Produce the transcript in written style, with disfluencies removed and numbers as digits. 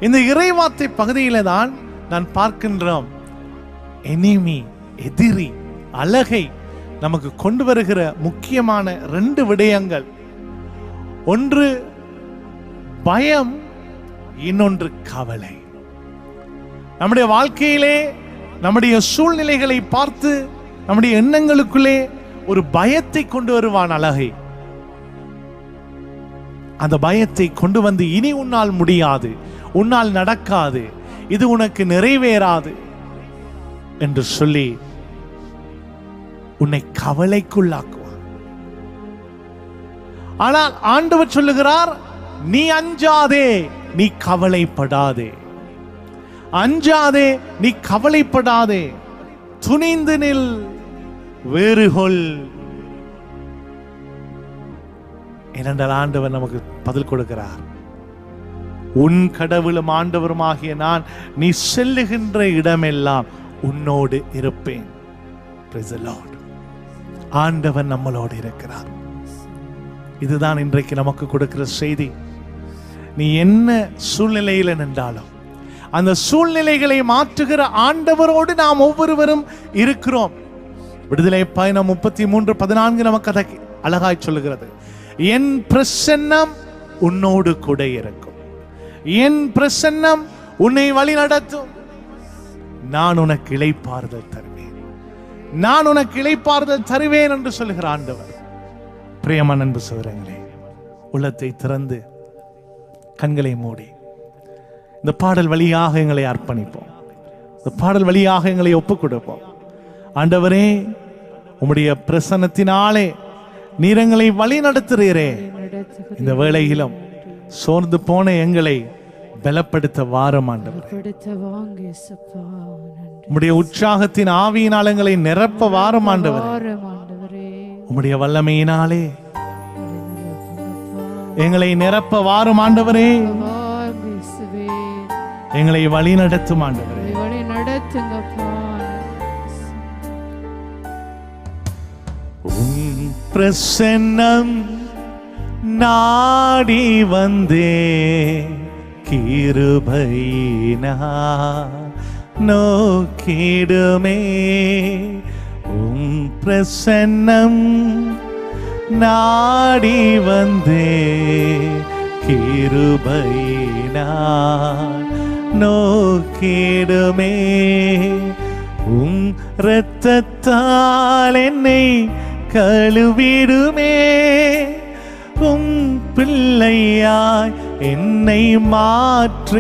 இந்த இறைவார்த்தை பகுதியில தான் நான் பார்க்கின்றோம், எனிமி, எதிரி, அழகை நமக்கு கொண்டு வருகிற முக்கியமான 2 விடயங்கள். ஒன்று பயம், இன்னொன்று கவலை. நம்முடைய வாழ்க்கையிலே நம்முடைய சூழ்நிலைகளை பார்த்து நம்முடைய எண்ணங்களுக்குள்ளே ஒரு பயத்தை கொண்டு வருவான் அழகை. அந்த பயத்தை கொண்டு வந்து இனி உன்னால் முடியாது, உன்னால் நடக்காது, இது உனக்கு நிறைவேறாது என்று சொல்லி உன்னை கவலைக்குள்ளாக்குவான். ஆனால் ஆண்டவர் சொல்லுகிறார், நீ அஞ்சாதே, நீ கவலைப்படாதே, அஞ்சாதே, நீ கவலைப்படாதே, துணிந்து நில், வேறுகொள். ஏனென்றால் ஆண்டவர் நமக்கு பதில் கொடுக்கிறார். உன் கடவுளும் ஆண்டவருமாகிய நான் நீ செல்லுகின்ற இடமெல்லாம் உன்னோடு இருப்பேன். Praise the Lord. ஆண்டவர் நம்மளோடு இருக்கிறார். இதுதான் இன்றைக்கு நமக்கு கொடுக்கிற செய்தி. நீ என்ன சூழ்நிலையில் நின்றாலும் அந்த சூழ்நிலைகளை மாற்றுகிற ஆண்டவரோடு நாம் ஒவ்வொருவரும் இருக்கிறோம். விடுதலை பயணம் 33:14 நமக்கு அதை அழகாய் சொல்லுகிறது. என் பிரசன்னம் உன்னோடு கூட இருக்கும், என் பிரசன்னம் உன்னை வழி நடத்தும், நான் உனக்கு இளைப்பாறுதல் தருவேன், நான் உனக்கு இளைப்பாறுதல் தருவேன் என்று சொல்லுகிற ஆண்டவர். பிரியமான அன்பு சகோதரங்களே, உள்ளத்தை திறந்து கண்களை மூடி இந்த பாடல் வழியாக எங்களை அர்ப்பணிப்போம். இந்த பாடல் வழியாக எங்களை ஒப்புக் கொடுப்போம். ஆண்டவரே, உம்முடைய பிரசன்னத்தினாலே நீர் எங்களை வழி நடத்துகிறீரே. இந்த வேளையிலும் சோர்ந்து போன எங்களை பலப்படுத்த வாரும் ஆண்டவரே. உம்முடைய உற்சாகத்தின் ஆவியினால் எங்களை நிரப்ப வாரும் ஆண்டவரே. உம்முடைய வல்லமையினாலே எங்களை நிரப்ப வாரும் ஆண்டவரே. எங்களை வழி நடத்தும் ஆண்டவரே. உம் பிரசன்னம் நாடி வந்தே, கிருபையினா நோக்கிடுமே. உம் பிரசன்னம் நாடி வந்தே, கிருபையினா நோக்கிடுமே. உம் இரத்தத்தால் என்னை கழுவிடுமே. உம் பிள்ளையாய் என்னை மாற்றி